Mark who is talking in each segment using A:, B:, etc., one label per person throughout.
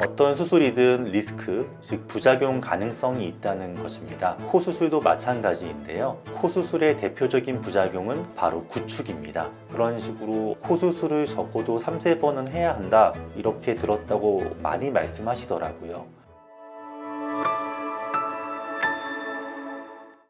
A: 어떤 수술이든 리스크, 즉 부작용 가능성이 있다는 것입니다. 코 수술도 마찬가지인데요. 코 수술의 대표적인 부작용은 바로 구축입니다. 그런 식으로 코 수술을 적어도 3~4번은 해야 한다, 이렇게 들었다고 많이 말씀하시더라고요.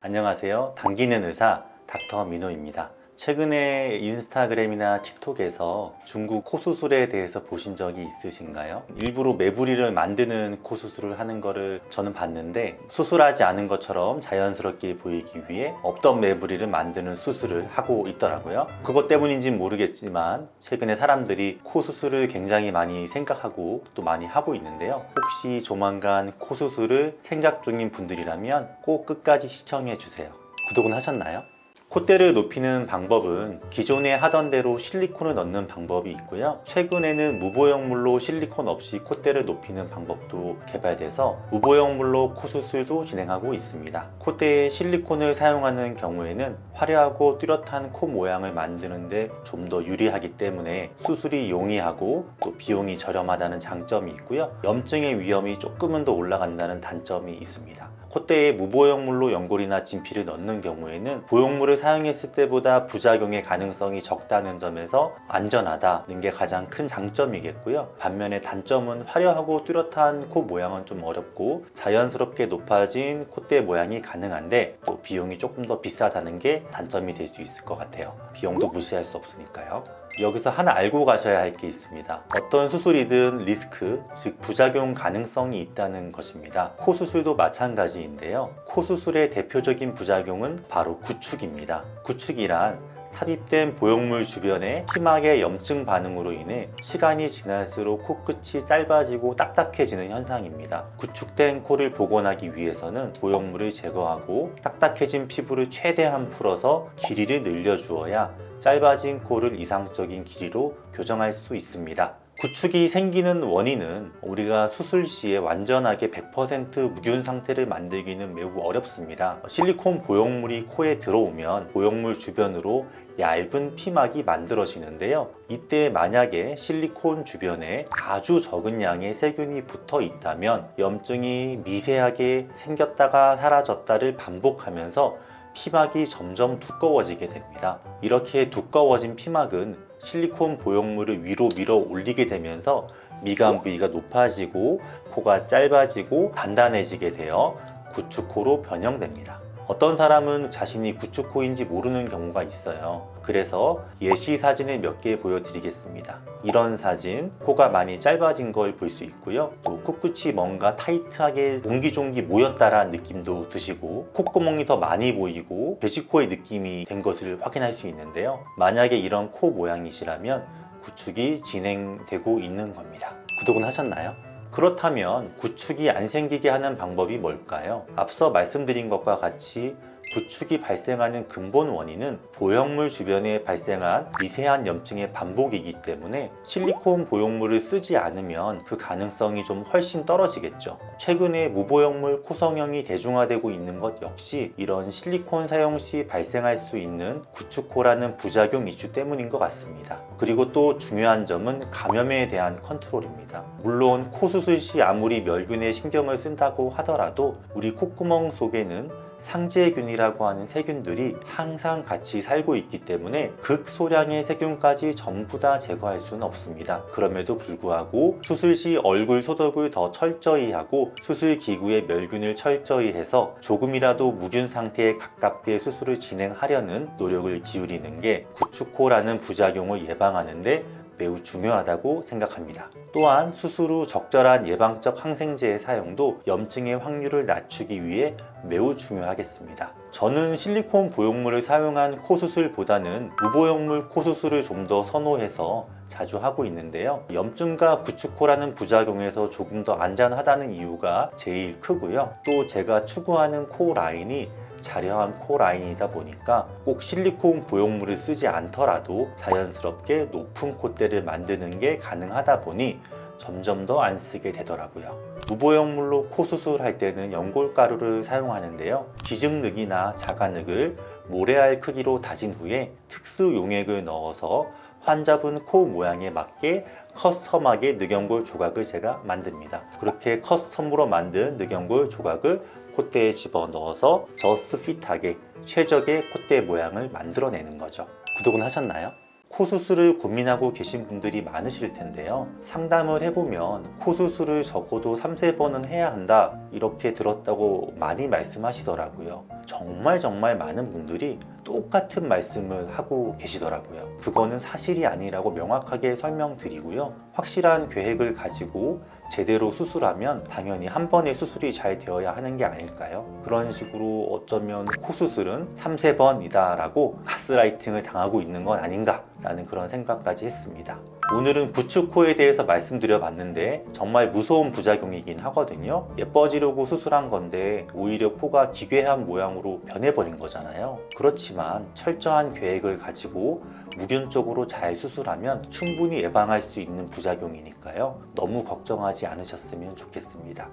A: 안녕하세요. 당기는 의사 닥터 민호입니다. 최근에 인스타그램이나 틱톡에서 중국 코 수술에 대해서 보신 적이 있으신가요? 일부러 매부리를 만드는 코 수술을 하는 거를 저는 봤는데, 수술하지 않은 것처럼 자연스럽게 보이기 위해 없던 매부리를 만드는 수술을 하고 있더라고요. 그것 때문인지는 모르겠지만 최근에 사람들이 코 수술을 굉장히 많이 생각하고 또 많이 하고 있는데요. 혹시 조만간 코 수술을 생각 중인 분들이라면 꼭 끝까지 시청해 주세요. 구독은 하셨나요? 콧대를 높이는 방법은 기존에 하던 대로 실리콘을 넣는 방법이 있고요. 최근에는 무보형물로 실리콘 없이 콧대를 높이는 방법도 개발돼서 무보형물로 코 수술도 진행하고 있습니다. 콧대에 실리콘을 사용하는 경우에는 화려하고 뚜렷한 코 모양을 만드는데 좀 더 유리하기 때문에 수술이 용이하고 또 비용이 저렴하다는 장점이 있고요. 염증의 위험이 조금은 더 올라간다는 단점이 있습니다. 콧대에 무보형물로 연골이나 진피를 넣는 경우에는 보형물을 사용했을 때보다 부작용의 가능성이 적다는 점에서 안전하다는 게 가장 큰 장점이겠고요. 반면에 단점은 화려하고 뚜렷한 코 모양은 좀 어렵고 자연스럽게 높아진 콧대 모양이 가능한데 또 비용이 조금 더 비싸다는 게 단점이 될 수 있을 것 같아요. 비용도 무시할 수 없으니까요. 여기서 하나 알고 가셔야 할 게 있습니다. 어떤 수술이든 리스크, 즉 부작용 가능성이 있다는 것입니다. 코 수술도 마찬가지인데요. 코 수술의 대표적인 부작용은 바로 구축입니다. 구축이란 삽입된 보형물 주변에 피막의 염증 반응으로 인해 시간이 지날수록 코끝이 짧아지고 딱딱해지는 현상입니다. 구축된 코를 복원하기 위해서는 보형물을 제거하고 딱딱해진 피부를 최대한 풀어서 길이를 늘려주어야 짧아진 코를 이상적인 길이로 교정할 수 있습니다. 구축이 생기는 원인은 우리가 수술 시에 완전하게 100% 무균 상태를 만들기는 매우 어렵습니다. 실리콘 보형물이 코에 들어오면 보형물 주변으로 얇은 피막이 만들어지는데요. 이때 만약에 실리콘 주변에 아주 적은 양의 세균이 붙어 있다면 염증이 미세하게 생겼다가 사라졌다를 반복하면서 피막이 점점 두꺼워지게 됩니다. 이렇게 두꺼워진 피막은 실리콘 보형물을 위로 밀어 올리게 되면서 미간 부위가 높아지고 코가 짧아지고 단단해지게 되어 구축코로 변형됩니다. 어떤 사람은 자신이 구축코인지 모르는 경우가 있어요. 그래서 예시 사진을 몇 개 보여드리겠습니다. 이런 사진, 코가 많이 짧아진 걸 볼 수 있고요. 또 코끝이 뭔가 타이트하게 옹기종기 모였다라는 느낌도 드시고 콧구멍이 더 많이 보이고 돼지코의 느낌이 된 것을 확인할 수 있는데요. 만약에 이런 코 모양이시라면 구축이 진행되고 있는 겁니다. 구독은 하셨나요? 그렇다면 구축이 안 생기게 하는 방법이 뭘까요? 앞서 말씀드린 것과 같이 구축이 발생하는 근본 원인은 보형물 주변에 발생한 미세한 염증의 반복이기 때문에 실리콘 보형물을 쓰지 않으면 그 가능성이 좀 훨씬 떨어지겠죠. 최근에 무보형물 코성형이 대중화되고 있는 것 역시 이런 실리콘 사용 시 발생할 수 있는 구축코라는 부작용 이슈 때문인 것 같습니다. 그리고 또 중요한 점은 감염에 대한 컨트롤입니다. 물론 코 수술 시 아무리 멸균에 신경을 쓴다고 하더라도 우리 콧구멍 속에는 상재균이라고 하는 세균들이 항상 같이 살고 있기 때문에 극소량의 세균까지 전부 다 제거할 수는 없습니다. 그럼에도 불구하고 수술 시 얼굴 소독을 더 철저히 하고 수술 기구의 멸균을 철저히 해서 조금이라도 무균 상태에 가깝게 수술을 진행하려는 노력을 기울이는 게 구축코라는 부작용을 예방하는 데 매우 중요하다고 생각합니다. 또한 수술 후 적절한 예방적 항생제의 사용도 염증의 확률을 낮추기 위해 매우 중요하겠습니다. 저는 실리콘 보형물을 사용한 코 수술보다는 무보형물 코 수술을 좀 더 선호해서 자주 하고 있는데요. 염증과 구축코라는 부작용에서 조금 더 안전하다는 이유가 제일 크고요. 또 제가 추구하는 코 라인이 자려한 코 라인이다 보니까 꼭 실리콘 보형물을 쓰지 않더라도 자연스럽게 높은 콧대를 만드는 게 가능하다 보니 점점 더 안 쓰게 되더라고요. 무보형물로 코 수술할 때는 연골가루를 사용하는데요. 기증늑이나 자가늑을 모래알 크기로 다진 후에 특수 용액을 넣어서 환자분 코 모양에 맞게 커스텀하게 늑연골 조각을 제가 만듭니다. 그렇게 커스텀으로 만든 늑연골 조각을 콧대에 집어넣어서 저스트 핏하게 최적의 콧대 모양을 만들어내는 거죠. 구독은 하셨나요? 코 수술을 고민하고 계신 분들이 많으실 텐데요. 상담을 해보면 코 수술을 적어도 3, 4번은 해야 한다 이렇게 들었다고 많이 말씀하시더라고요. 정말 많은 분들이 똑같은 말씀을 하고 계시더라고요. 그거는 사실이 아니라고 명확하게 설명드리고요. 확실한 계획을 가지고 제대로 수술하면 당연히 한 번의 수술이 잘 되어야 하는 게 아닐까요? 그런 식으로 어쩌면 코 수술은 3, 4번이다 라고 가스라이팅을 당하고 있는 건 아닌가 라는 그런 생각까지 했습니다. 오늘은 부추코에 대해서 말씀드려 봤는데 정말 무서운 부작용이긴 하거든요. 예뻐지려고 수술한 건데 오히려 코가 기괴한 모양으로 변해버린 거잖아요. 그렇지만 철저한 계획을 가지고 무균적으로 잘 수술하면 충분히 예방할 수 있는 부작용이니까요. 너무 걱정하지 않으셨으면 좋겠습니다.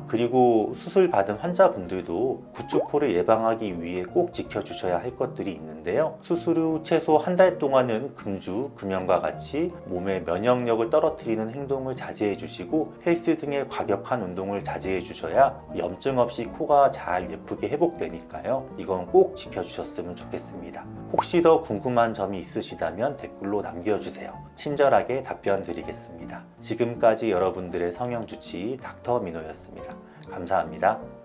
A: 그리고 수술 받은 환자분들도 부추코를 예방하기 위해 꼭 지켜주셔야 할 것들이 있는데요. 수술 후 최소 한 달 동안은 금주, 금연과 같이 몸의 면역력을 떨어뜨리는 행동을 자제해 주시고 헬스 등의 과격한 운동을 자제해 주셔야 염증 없이 코가 잘 예쁘게 회복되니까요. 이건 꼭 지켜주셨으면 좋겠습니다. 혹시 더 궁금한 점이 있으시다면 댓글로 남겨주세요. 친절하게 답변 드리겠습니다. 지금까지 여러분들의 성형주치의 닥터 민호였습니다. 감사합니다.